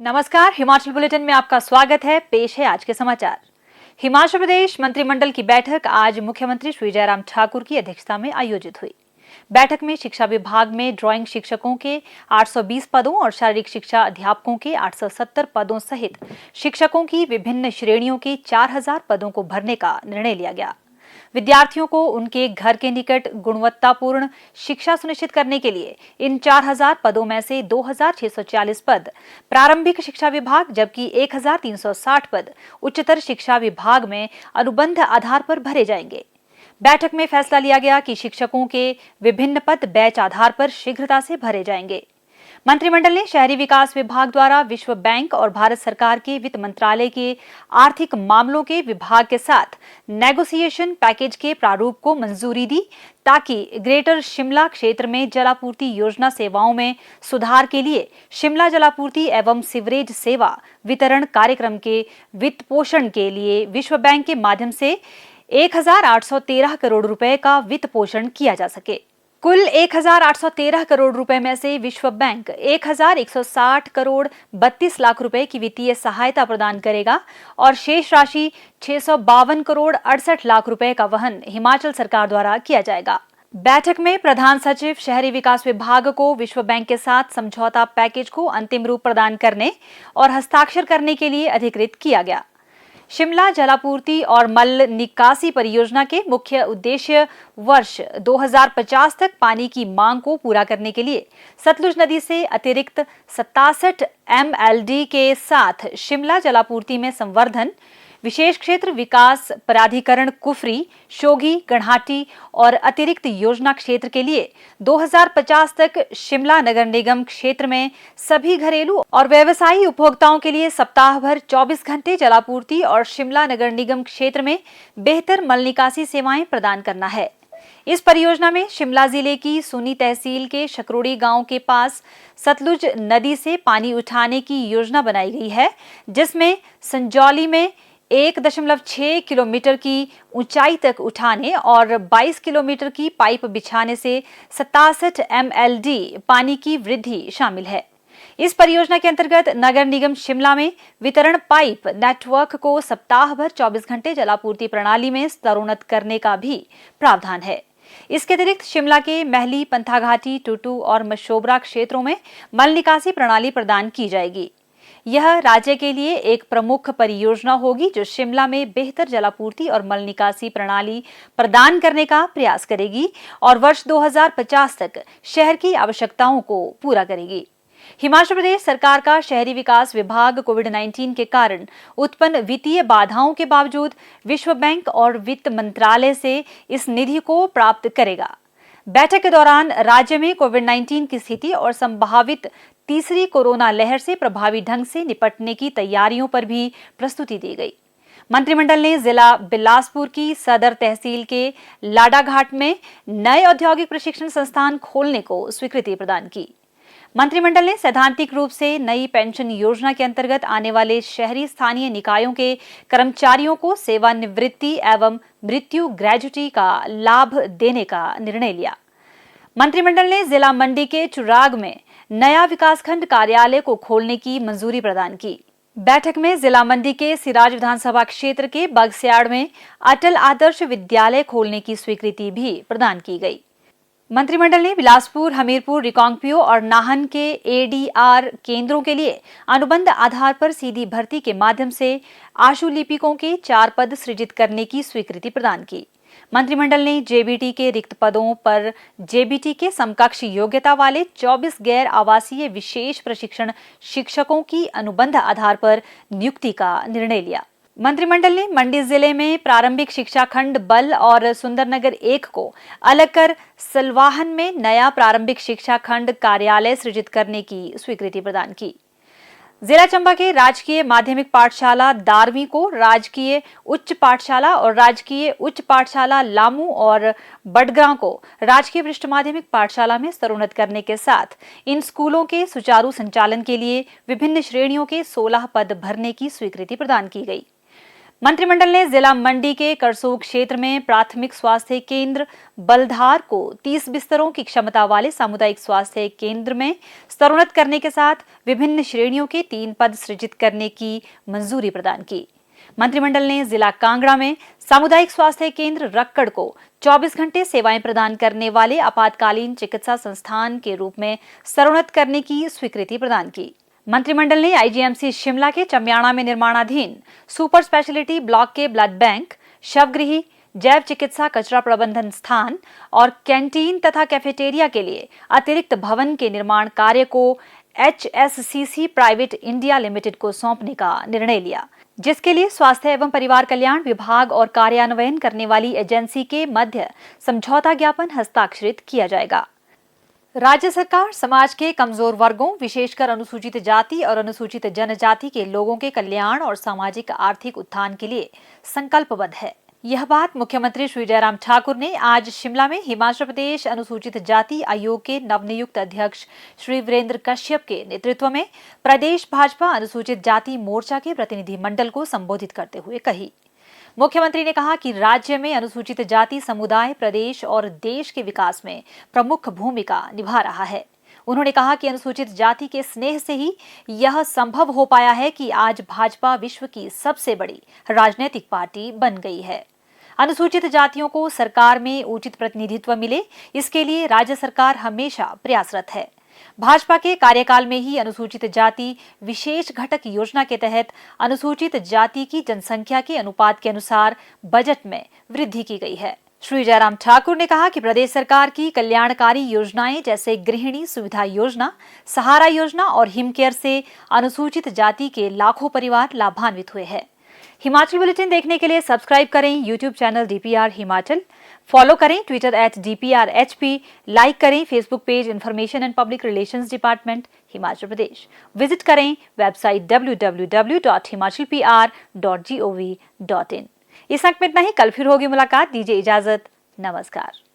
नमस्कार, हिमाचल बुलेटिन में आपका स्वागत है। पेश है आज के समाचार। हिमाचल प्रदेश मंत्रिमंडल की बैठक आज मुख्यमंत्री श्री जयराम ठाकुर की अध्यक्षता में आयोजित हुई। बैठक में शिक्षा विभाग में ड्राइंग शिक्षकों के 820 पदों और शारीरिक शिक्षा अध्यापकों के 870 पदों सहित शिक्षकों की विभिन्न श्रेणियों के 4000 पदों को भरने का निर्णय लिया गया। विद्यार्थियों को उनके घर के निकट गुणवत्तापूर्ण शिक्षा सुनिश्चित करने के लिए इन 4000 पदों में से 2640 पद प्रारंभिक शिक्षा विभाग जबकि 1360 पद उच्चतर शिक्षा विभाग में अनुबंध आधार पर भरे जाएंगे। बैठक में फैसला लिया गया कि शिक्षकों के विभिन्न पद बैच आधार पर शीघ्रता से भरे जाएंगे। मंत्रिमंडल ने शहरी विकास विभाग द्वारा विश्व बैंक और भारत सरकार के वित्त मंत्रालय के आर्थिक मामलों के विभाग के साथ नेगोशिएशन पैकेज के प्रारूप को मंजूरी दी ताकि ग्रेटर शिमला क्षेत्र में जलापूर्ति योजना सेवाओं में सुधार के लिए शिमला जलापूर्ति एवं सीवरेज सेवा वितरण कार्यक्रम के वित्त पोषण के लिए विश्व बैंक के माध्यम से 1813 करोड़ रुपए का वित्त पोषण किया जा सके। कुल 1813 करोड़ रुपए में से विश्व बैंक 1160 करोड़ 32 लाख रुपए की वित्तीय सहायता प्रदान करेगा और शेष राशि 652 करोड़ 68 लाख रुपए का वहन हिमाचल सरकार द्वारा किया जाएगा। बैठक में प्रधान सचिव शहरी विकास विभाग को विश्व बैंक के साथ समझौता पैकेज को अंतिम रूप प्रदान करने और हस्ताक्षर करने के लिए अधिकृत किया गया। शिमला जलापूर्ति और मल निकासी परियोजना के मुख्य उद्देश्य वर्ष 2050 तक पानी की मांग को पूरा करने के लिए सतलुज नदी से अतिरिक्त 67 MLD के साथ शिमला जलापूर्ति में संवर्धन, विशेष क्षेत्र विकास प्राधिकरण कुफरी, शोघी, गढ़ाटी और अतिरिक्त योजना क्षेत्र के लिए 2050 तक शिमला नगर निगम क्षेत्र में सभी घरेलू और व्यवसायी उपभोक्ताओं के लिए सप्ताह भर 24 घंटे जलापूर्ति और शिमला नगर निगम क्षेत्र में बेहतर मल निकासी सेवाएं प्रदान करना है। इस परियोजना में शिमला जिले की सुनी तहसील के शकरोड़ी गांव के पास सतलुज नदी से पानी उठाने की योजना बनाई गई है, जिसमें संजौली में 1.6 किलोमीटर की ऊंचाई तक उठाने और 22 किलोमीटर की पाइप बिछाने से 67 MLD पानी की वृद्धि शामिल है। इस परियोजना के अंतर्गत नगर निगम शिमला में वितरण पाइप नेटवर्क को सप्ताह भर 24 घंटे जलापूर्ति प्रणाली में स्तरोन्नत करने का भी प्रावधान है। इसके अतिरिक्त शिमला के महली, पंथाघाटी, टुटू और मशोबरा क्षेत्रों में मल निकासी प्रणाली प्रदान की जाएगी। यह राज्य के लिए एक प्रमुख परियोजना होगी जो शिमला में बेहतर जलापूर्ति और मल निकासी प्रणाली प्रदान करने का प्रयास करेगी और वर्ष 2050 तक शहर की आवश्यकताओं को पूरा करेगी। हिमाचल प्रदेश सरकार का शहरी विकास विभाग कोविड-19 के कारण उत्पन्न वित्तीय बाधाओं के बावजूद विश्व बैंक और वित्त मंत्रालय से इस निधि को प्राप्त करेगा। बैठक के दौरान राज्य में कोविड-19 की स्थिति और संभावित तीसरी कोरोना लहर से प्रभावी ढंग से निपटने की तैयारियों पर भी प्रस्तुति दी गई। मंत्रिमंडल ने जिला बिलासपुर की सदर तहसील के लाडाघाट में नए औद्योगिक प्रशिक्षण संस्थान खोलने को स्वीकृति प्रदान की। मंत्रिमंडल ने सैद्धांतिक रूप से नई पेंशन योजना के अंतर्गत आने वाले शहरी स्थानीय निकायों के कर्मचारियों को सेवानिवृत्ति एवं मृत्यु ग्रेजुटी का लाभ देने का निर्णय लिया। मंत्रिमंडल ने जिला मंडी के चुराग में नया विकासखंड कार्यालय को खोलने की मंजूरी प्रदान की। बैठक में जिला मंडी के सिराज विधानसभा क्षेत्र के बगस्याड़ में अटल आदर्श विद्यालय खोलने की स्वीकृति भी प्रदान की गई। मंत्रिमंडल ने बिलासपुर, हमीरपुर, रिकांगपिओ और नाहन के ADR केंद्रों के लिए अनुबंध आधार पर सीधी भर्ती के माध्यम से आशु लिपिकों के 4 पद सृजित करने की स्वीकृति प्रदान की। मंत्रिमंडल ने JBT के रिक्त पदों पर JBT के समकक्ष योग्यता वाले 24 गैर आवासीय विशेष प्रशिक्षण शिक्षकों की अनुबंध आधार पर नियुक्ति का निर्णय लिया। मंत्रिमंडल ने मंडी जिले में प्रारंभिक शिक्षा खंड बल और सुंदरनगर 1 को अलग कर सलवाहन में नया प्रारंभिक शिक्षा खंड कार्यालय सृजित करने की स्वीकृति प्रदान की। जिला चंबा के राजकीय माध्यमिक पाठशाला दारवी को राजकीय उच्च पाठशाला और राजकीय उच्च पाठशाला लामू और बडग्रां को राजकीय वरिष्ठ माध्यमिक पाठशाला में स्तरोन्नत करने के साथ इन स्कूलों के सुचारू संचालन के लिए विभिन्न श्रेणियों के 16 पद भरने की स्वीकृति प्रदान की गई। मंत्रिमंडल ने जिला मंडी के करसोग क्षेत्र में प्राथमिक स्वास्थ्य केंद्र बलधार को 30 बिस्तरों की क्षमता वाले सामुदायिक स्वास्थ्य केंद्र में स्तरोन्नत करने के साथ विभिन्न श्रेणियों के 3 पद सृजित करने की मंजूरी प्रदान की। मंत्रिमंडल ने जिला कांगड़ा में सामुदायिक स्वास्थ्य केंद्र रक्कड़ को 24 घंटे सेवाएं प्रदान करने वाले आपातकालीन चिकित्सा संस्थान के रूप में स्तरोन्नत करने की स्वीकृति प्रदान की। मंत्रिमंडल ने आईजीएमसी शिमला के चम्याणा में निर्माणाधीन सुपर स्पेशलिटी ब्लॉक के ब्लड बैंक, शवगृह, जैव चिकित्सा कचरा प्रबंधन स्थान और कैंटीन तथा कैफेटेरिया के लिए अतिरिक्त भवन के निर्माण कार्य को HSCC प्राइवेट इंडिया लिमिटेड को सौंपने का निर्णय लिया, जिसके लिए स्वास्थ्य एवं परिवार कल्याण विभाग और कार्यान्वयन करने वाली एजेंसी के मध्य समझौता ज्ञापन हस्ताक्षरित किया जाएगा। राज्य सरकार समाज के कमजोर वर्गों, विशेषकर अनुसूचित जाति और अनुसूचित जनजाति के लोगों के कल्याण और सामाजिक आर्थिक उत्थान के लिए संकल्पबद्ध है। यह बात मुख्यमंत्री श्री जयराम ठाकुर ने आज शिमला में हिमाचल प्रदेश अनुसूचित जाति आयोग के नवनियुक्त अध्यक्ष श्री वीरेंद्र कश्यप के नेतृत्व में प्रदेश भाजपा अनुसूचित जाति मोर्चा के प्रतिनिधि मंडल को संबोधित करते हुए कही। मुख्यमंत्री ने कहा कि राज्य में अनुसूचित जाति समुदाय प्रदेश और देश के विकास में प्रमुख भूमिका निभा रहा है। उन्होंने कहा कि अनुसूचित जाति के स्नेह से ही यह संभव हो पाया है कि आज भाजपा विश्व की सबसे बड़ी राजनीतिक पार्टी बन गई है। अनुसूचित जातियों को सरकार में उचित प्रतिनिधित्व मिले, इसके लिए राज्य सरकार हमेशा प्रयासरत है। भाजपा के कार्यकाल में ही अनुसूचित जाति विशेष घटक योजना के तहत अनुसूचित जाति की जनसंख्या के अनुपात के अनुसार बजट में वृद्धि की गई है। श्री जयराम ठाकुर ने कहा कि प्रदेश सरकार की कल्याणकारी योजनाएं जैसे गृहिणी सुविधा योजना, सहारा योजना और हिमकेयर से अनुसूचित जाति के लाखों परिवार लाभान्वित हुए हैं। हिमाचल बुलेटिन देखने के लिए सब्सक्राइब करें YouTube channel DPR Himachal, follow करें ट्विटर @DPRHP, लाइक करें Facebook page information and public relations department Himachal Pradesh, visit करें वेबसाइट www.himachalpr.gov.in। इस अंक में इतना ही, कल फिर होगी मुलाकात। दीजिए इजाजत, नमस्कार।